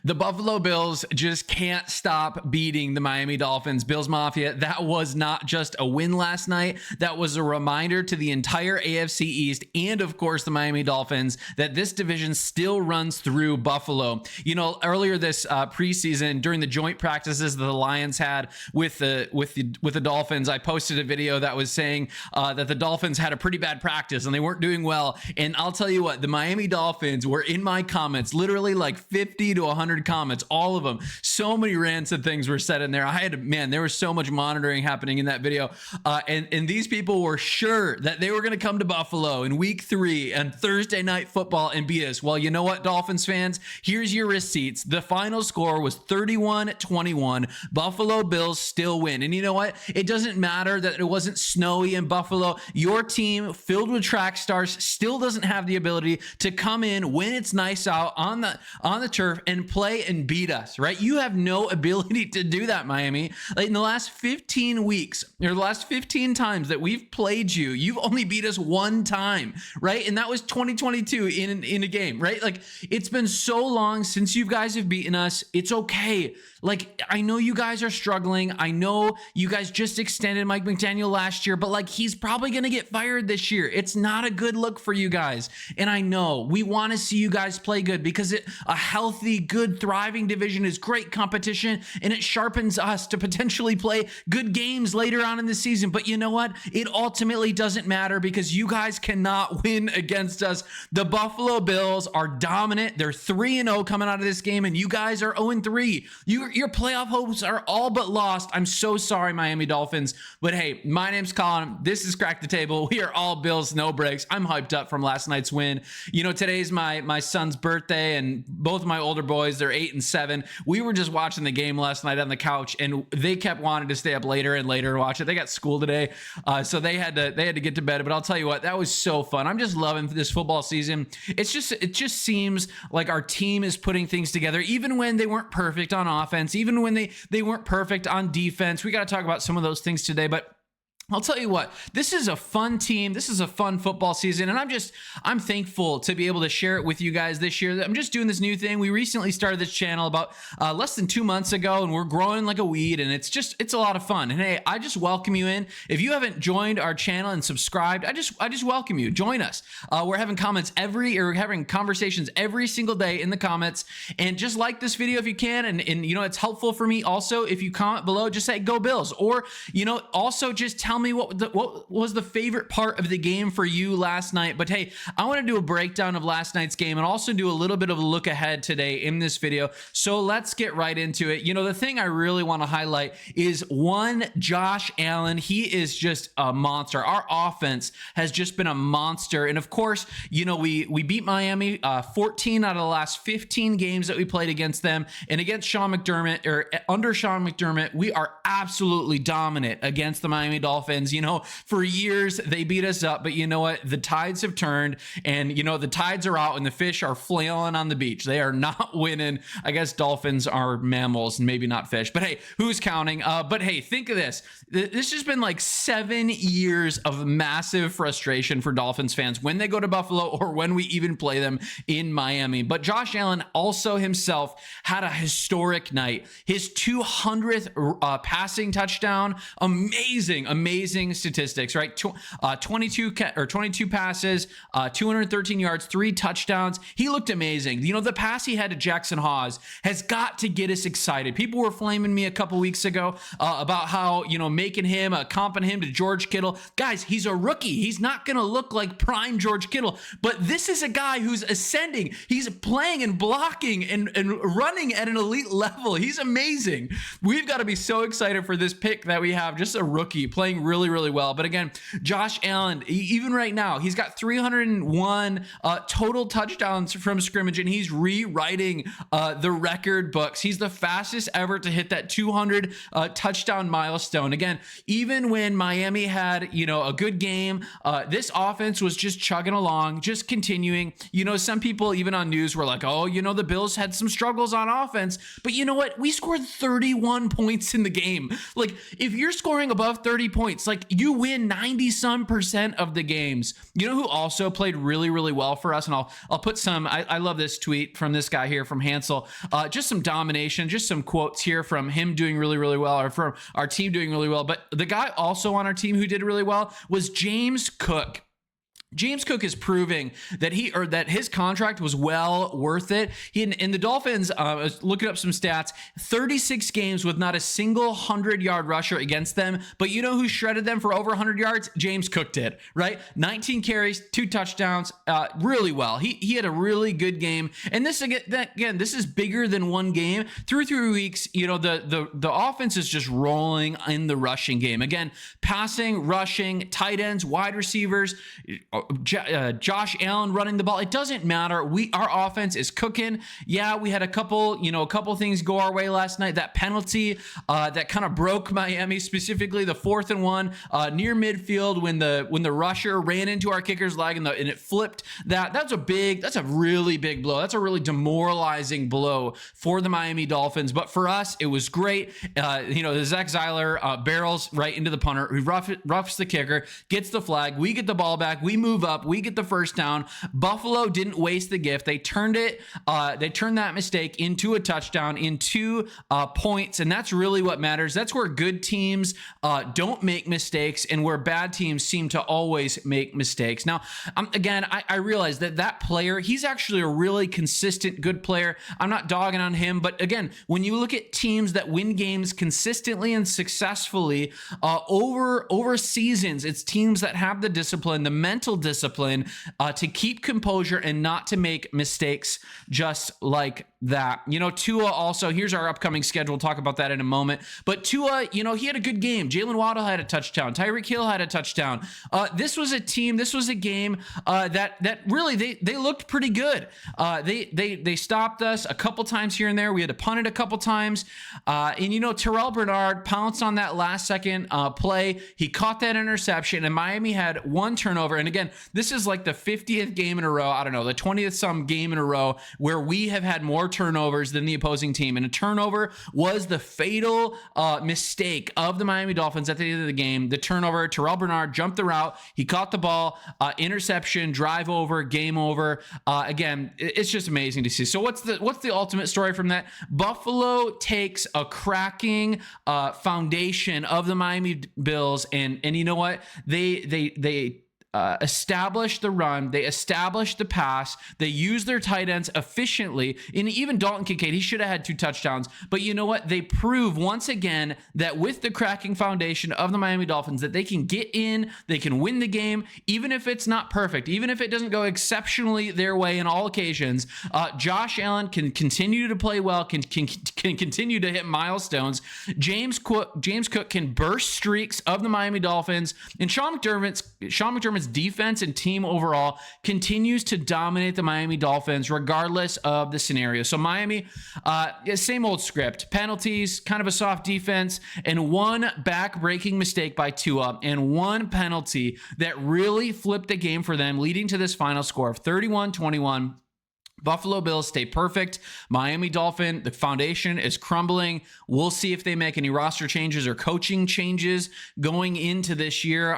The Buffalo Bills just can't stop beating the Miami Dolphins. Bills Mafia, that was not just a win last night. That was a reminder to the entire AFC East and, of course, the Miami Dolphins that this division still runs through Buffalo. You know, earlier this preseason, during the joint practices that the Lions had with the Dolphins, I posted a video that was saying that the Dolphins had a pretty bad practice and they weren't doing well. And I'll tell you what, the Miami Dolphins were in my comments, literally like 50 to 100 comments, all of them. So many rants and things were said in there. There was so much monitoring happening in that video. And these people were sure that they were going to come to Buffalo in week 3 and Thursday night football and beat us. Well, you know what, Dolphins fans? Here's your receipts. The final score was 31-21. Buffalo Bills still win. And you know what? It doesn't matter that it wasn't snowy in Buffalo. Your team, filled with track stars, still doesn't have the ability to come in when it's nice out on the turf and play and beat us, right? You have no ability to do that, Miami. Like in the last 15 weeks, or the last 15 times that we've played you, you've only beat us one time, right? And that was 2022 in a game, right? Like, it's been so long since you guys have beaten us. It's okay. Like, I know you guys are struggling. I know you guys just extended Mike McDaniel last year, but like, he's probably going to get fired this year. It's not a good look for you guys. And I know we want to see you guys play good because a healthy, good, thriving division is great competition, and it sharpens us to potentially play good games later on in the season. But you know what? It ultimately doesn't matter because you guys cannot win against us. The Buffalo Bills are dominant. They're 3-0 coming out of this game, and you guys are 0-3. Your playoff hopes are all but lost. I'm so sorry, Miami Dolphins. But hey, my name's Colin. This is Crack the Table. We are all Bills, no breaks. I'm hyped up from last night's win. You know, today's my son's birthday, and both of my older boys, they're 8 and 7. We were just watching the game last night on the couch, and they kept wanting to stay up later and later and watch it. They got school today, so they had to get to bed. But I'll tell you what, that was so fun. I'm just loving this football season. It just seems like our team is putting things together, even when they weren't perfect on offense, even when they weren't perfect on defense. We got to talk about some of those things today, but I'll tell you what, this is a fun team. This is a fun football season, and I'm thankful to be able to share it with you guys this year. I'm just doing this new thing. We recently started this channel about less than 2 months ago, and we're growing like a weed, and it's a lot of fun. And hey, I just welcome you in. If you haven't joined our channel and subscribed, I just welcome you. Join us. We're having having conversations every single day in the comments, and just like this video if you can, and you know, it's helpful for me also if you comment below, just say go Bills, or you know, also just tell me what was the favorite part of the game for you last night. But hey, I want to do a breakdown of last night's game and also do a little bit of a look ahead today in this video. So let's get right into it. You know, the thing I really want to highlight is Josh Allen. He is just a monster. Our offense has just been a monster. And of course, you know, we beat Miami 14 out of the last 15 games that we played against them. And against Sean McDermott, or under Sean McDermott, we are absolutely dominant against the Miami Dolphins. You know, for years they beat us up, but you know what? The tides have turned, and you know, the tides are out and the fish are flailing on the beach. They are not winning. I guess dolphins are mammals and maybe not fish, but hey, who's counting? But hey, think of this. This has been like 7 years of massive frustration for Dolphins fans when they go to Buffalo or when we even play them in Miami. But Josh Allen also himself had a historic night. His 200th passing touchdown. Amazing statistics, right? 22 passes, 213 yards, 3 touchdowns. He looked amazing. You know, the pass he had to Jackson Hawes has got to get us excited. People were flaming me a couple weeks ago about how, you know, making him, comping him to George Kittle. Guys, he's a rookie. He's not going to look like prime George Kittle, but this is a guy who's ascending. He's playing and blocking and running at an elite level. He's amazing. We've got to be so excited for this pick that we have, just a rookie playing really well. But again, Josh Allen, even right now, he's got 301 total touchdowns from scrimmage, and he's rewriting the record books. He's the fastest ever to hit that 200 touchdown milestone. Again, even when Miami had, you know, a good game, this offense was just chugging along, just continuing. You know, some people even on news were like, oh, you know, the Bills had some struggles on offense, but you know what? We scored 31 points in the game. Like, if you're scoring above 30 points, points. Like, you win 90% of the games. You know who also played really, really well for us? And I'll put some, I love this tweet from this guy here from Hansel. Just some domination, just some quotes here from him doing really, really well, or from our team doing really well. But the guy also on our team who did really well was James Cook. James Cook is proving that his contract was well worth it. In the Dolphins, I was looking up some stats, 36 games with not a single 100-yard rusher against them. But you know who shredded them for over 100 yards? James Cook did, right? 19 carries, 2 touchdowns, really well. He had a really good game. And this again, this is bigger than one game. Through 3 weeks, you know, the offense is just rolling in the rushing game. Again, passing, rushing, tight ends, wide receivers, Josh Allen running the ball. It doesn't matter. Our offense is cooking. Yeah, we had a couple things go our way last night. That penalty that kind of broke Miami, specifically the 4th and 1 near midfield when the rusher ran into our kicker's leg and it flipped. That's a really big blow. That's a really demoralizing blow for the Miami Dolphins. But for us, it was great. The Zach Zeiler barrels right into the punter, who roughs the kicker, gets the flag. We get the ball back. We move up, we get the first down. Buffalo didn't waste the gift. They turned that mistake into a touchdown, into points, and that's really what matters. That's where good teams don't make mistakes, and where bad teams seem to always make mistakes. Now, again, I realize that player, he's actually a really consistent, good player. I'm not dogging on him, but again, when you look at teams that win games consistently and successfully over seasons, it's teams that have the discipline, the mental discipline to keep composure and not to make mistakes just like that. Tua also, here's our upcoming schedule. We'll talk about that in a moment. But Tua, he had a good game. Jalen Waddle had a touchdown. Tyreek Hill had a touchdown. This was a game that really they looked pretty good. They stopped us a couple times here and there. We had to punt it a couple times. And Terrell Bernard pounced on that last second play. He caught that interception, and Miami had one turnover. And again, this is like the 50th game in a row. I don't know, the 20th some game in a row where we have had more turnovers than the opposing team. And a turnover was the fatal mistake of the Miami Dolphins at the end of the game. The turnover, Terrell Bernard jumped the route. He caught the ball, interception, drive over, game over. Again, it's just amazing to see. So what's the ultimate story from that? Buffalo takes a cracking foundation of the Miami Bills, and you know what? They establish the run, they establish the pass, they use their tight ends efficiently. And even Dalton Kincaid, he should have had 2 touchdowns. But you know what? They prove once again that with the cracking foundation of the Miami Dolphins, that they can get in, they can win the game, even if it's not perfect, even if it doesn't go exceptionally their way in all occasions. Josh Allen can continue to play well, can continue to hit milestones. James Cook can burst streaks of the Miami Dolphins, and Sean McDermott's defense and team overall continues to dominate the Miami Dolphins regardless of the scenario. So Miami, same old script, penalties, kind of a soft defense, and one back-breaking mistake by Tua, and one penalty that really flipped the game for them, leading to this final score of 31-21. Buffalo Bills stay perfect. Miami Dolphin, the foundation is crumbling. We'll see if they make any roster changes or coaching changes going into this year,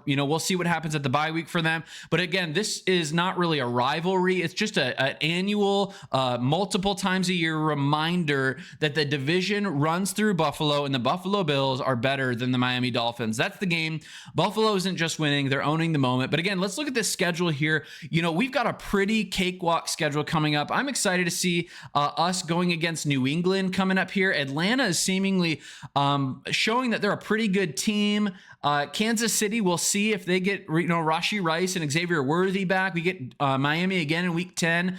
we'll see what happens at the bye week for them. But again, this is not really a rivalry. It's just an annual, multiple times a year reminder that the division runs through Buffalo, and the Buffalo Bills are better than the Miami Dolphins. That's the game. Buffalo isn't just winning, they're owning the moment. But again, let's look at this schedule here. We've got a pretty cakewalk schedule coming up. I'm excited to see us going against New England coming up here. Atlanta is seemingly showing that they're a pretty good team. Kansas City, we'll see if they get Rashee Rice and Xavier Worthy back. We get Miami again in week 10.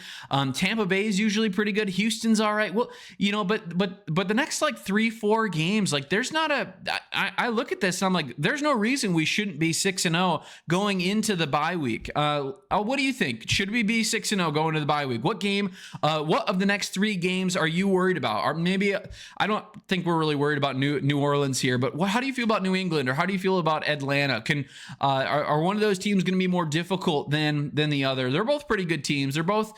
Tampa Bay is usually pretty good. Houston's all right. Well, but the next 3-4 games, there's not I look at this and I'm like, there's no reason we shouldn't be 6-0 going into the bye week. What do you think? Should we be 6-0 going to the bye week? week. What of the next 3 games are you worried about? Or maybe, I don't think we're really worried about New Orleans here, but how do you feel about New England, or how do you feel about Atlanta? Are one of those teams going to be more difficult than the other? They're both pretty good teams. They're both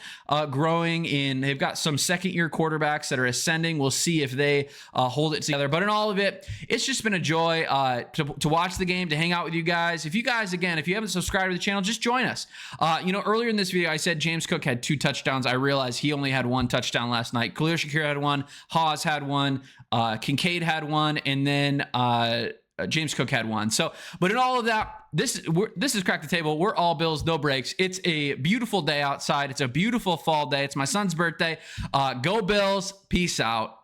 growing they've got some second-year quarterbacks that are ascending. We'll see if they hold it together. But in all of it, it's just been a joy to watch the game, to hang out with you guys. If you haven't subscribed to the channel, just join us. Earlier in this video, I said James Cook had 2 touchdowns. I realized he only had 1 touchdown last night. Khalil Shakir had 1, Haas had 1, Kincaid had 1, and then James Cook had 1. So, but in all of that, this is Crack the Table. We're all Bills, no breaks. It's a beautiful day outside. It's a beautiful fall day. It's my son's birthday. Go Bills. Peace out.